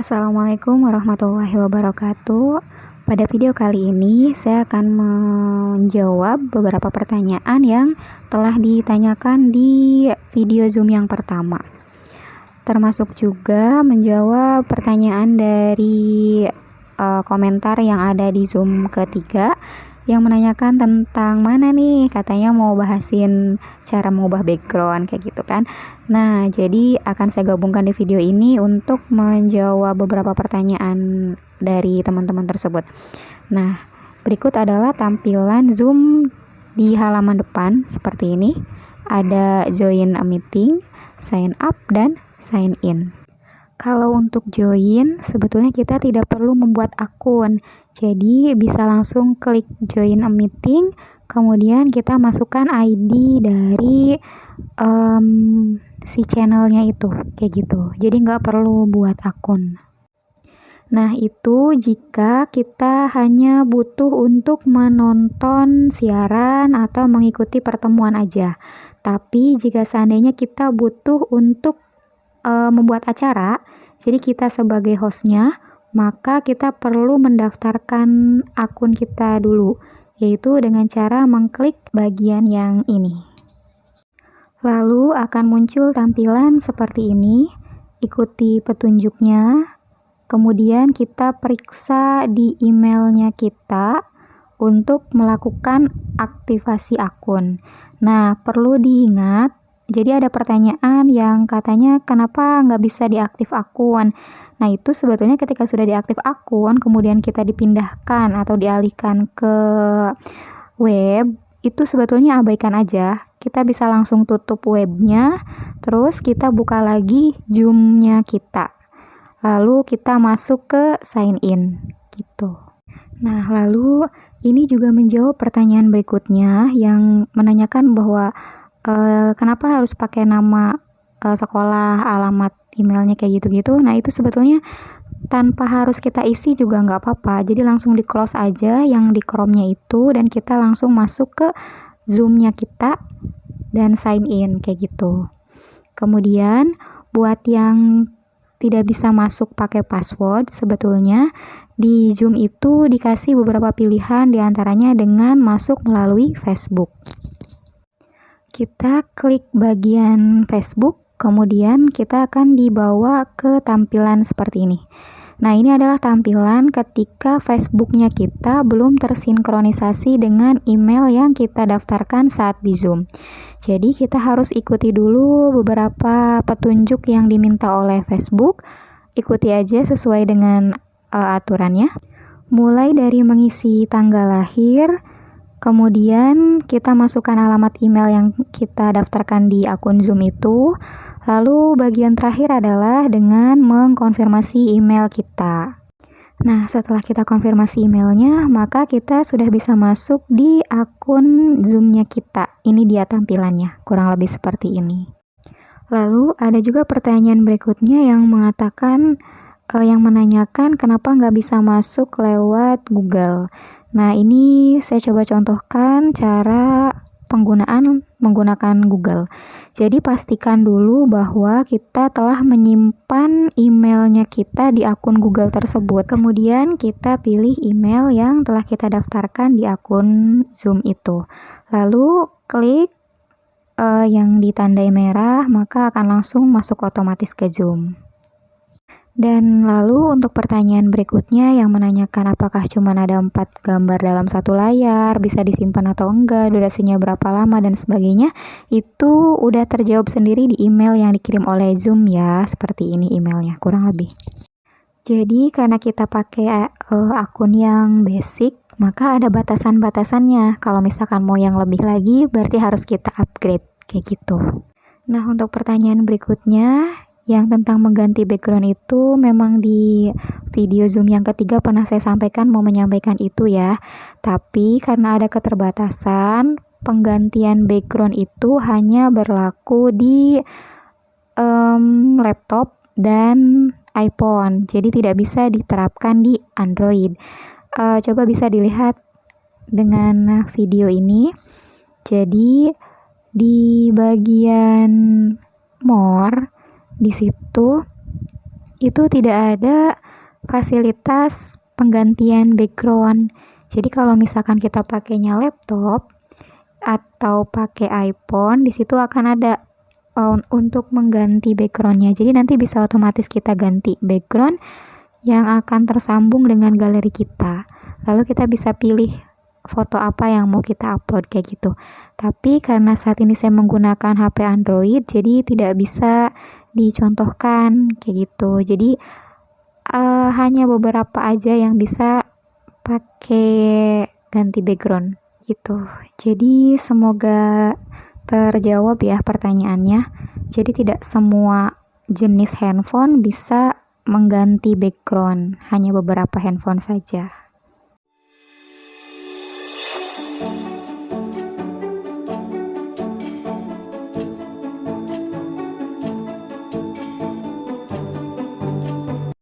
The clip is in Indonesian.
Assalamualaikum warahmatullahi wabarakatuh. Pada video kali ini saya akan menjawab beberapa pertanyaan yang telah ditanyakan di video Zoom yang pertama. Termasuk juga menjawab pertanyaan dari komentar yang ada di Zoom ketiga yang menanyakan tentang mana nih, katanya mau bahasin cara mengubah background kayak gitu kan. Nah, jadi akan saya gabungkan di video ini untuk menjawab beberapa pertanyaan dari teman-teman tersebut. Nah, berikut adalah tampilan Zoom di halaman depan seperti ini. Ada join a meeting, sign up, dan sign in. Kalau untuk join, sebetulnya kita tidak perlu membuat akun. Jadi bisa langsung klik join a meeting, kemudian kita masukkan ID dari si channelnya itu, kayak gitu. Jadi nggak perlu buat akun. Nah, itu jika kita hanya butuh untuk menonton siaran atau mengikuti pertemuan aja. Tapi jika seandainya kita butuh untuk membuat acara, jadi kita sebagai hostnya, maka kita perlu mendaftarkan akun kita dulu, yaitu dengan cara mengklik bagian yang ini. Lalu akan muncul tampilan seperti ini, ikuti petunjuknya, kemudian kita periksa di emailnya kita untuk melakukan aktivasi akun. Nah, perlu diingat, jadi ada pertanyaan yang katanya kenapa nggak bisa diaktif akun. Nah, itu sebetulnya ketika sudah diaktif akun, kemudian kita dipindahkan atau dialihkan ke web, itu sebetulnya abaikan aja. Kita bisa langsung tutup webnya, terus kita buka lagi Zoom-nya kita. Lalu kita masuk ke sign in, gitu. Nah, lalu ini juga menjawab pertanyaan berikutnya yang menanyakan bahwa kenapa harus pakai nama sekolah, alamat emailnya kayak gitu-gitu. Nah, itu sebetulnya tanpa harus kita isi juga nggak apa-apa. Jadi langsung di close aja yang di Chrome-nya itu, dan kita langsung masuk ke Zoom-nya kita dan sign in kayak gitu. Kemudian buat yang tidak bisa masuk pakai password, sebetulnya di Zoom itu dikasih beberapa pilihan, diantaranya dengan masuk melalui Facebook. Kita klik bagian Facebook, kemudian kita akan dibawa ke tampilan seperti ini. Nah, ini adalah tampilan ketika Facebooknya kita belum tersinkronisasi dengan email yang kita daftarkan saat di Zoom. Jadi kita harus ikuti dulu beberapa petunjuk yang diminta oleh Facebook. Ikuti aja sesuai dengan aturannya. Mulai dari mengisi tanggal lahir, kemudian kita masukkan alamat email yang kita daftarkan di akun Zoom itu. Lalu bagian terakhir adalah dengan mengkonfirmasi email kita. Nah, setelah kita konfirmasi emailnya, maka kita sudah bisa masuk di akun Zoom-nya kita. Ini dia tampilannya, kurang lebih seperti ini. Lalu ada juga pertanyaan berikutnya yang mengatakan, yang menanyakan kenapa nggak bisa masuk lewat Google. Nah, ini saya coba contohkan cara menggunakan Google. Jadi pastikan dulu bahwa kita telah menyimpan emailnya kita di akun Google tersebut. Kemudian kita pilih email yang telah kita daftarkan di akun Zoom itu. Lalu klik yang ditandai merah, maka akan langsung masuk otomatis ke Zoom. Dan lalu untuk pertanyaan berikutnya yang menanyakan apakah cuma ada 4 gambar dalam satu layar, bisa disimpan atau enggak, durasinya berapa lama, dan sebagainya, itu udah terjawab sendiri di email yang dikirim oleh Zoom ya. Seperti ini emailnya, kurang lebih. Jadi karena kita pakai akun yang basic, maka ada batasan-batasannya. Kalau misalkan mau yang lebih lagi, berarti harus kita upgrade, kayak gitu. Nah, untuk pertanyaan berikutnya, yang tentang mengganti background itu memang di video Zoom yang ketiga pernah saya sampaikan mau menyampaikan itu ya. Tapi karena ada keterbatasan, penggantian background itu hanya berlaku di laptop dan iPhone. Jadi tidak bisa diterapkan di Android. Coba bisa dilihat dengan video ini. Jadi di bagian more, di situ itu tidak ada fasilitas penggantian background. Jadi kalau misalkan kita pakainya laptop atau pakai iPhone, di situ akan ada untuk mengganti backgroundnya. Jadi nanti bisa otomatis kita ganti background yang akan tersambung dengan galeri kita. Lalu kita bisa pilih foto apa yang mau kita upload kayak gitu. Tapi karena saat ini saya menggunakan HP Android, jadi tidak bisa dicontohkan kayak gitu. Jadi hanya beberapa aja yang bisa pakai ganti background gitu. Jadi semoga terjawab ya pertanyaannya. Jadi tidak semua jenis handphone bisa mengganti background, hanya beberapa handphone saja.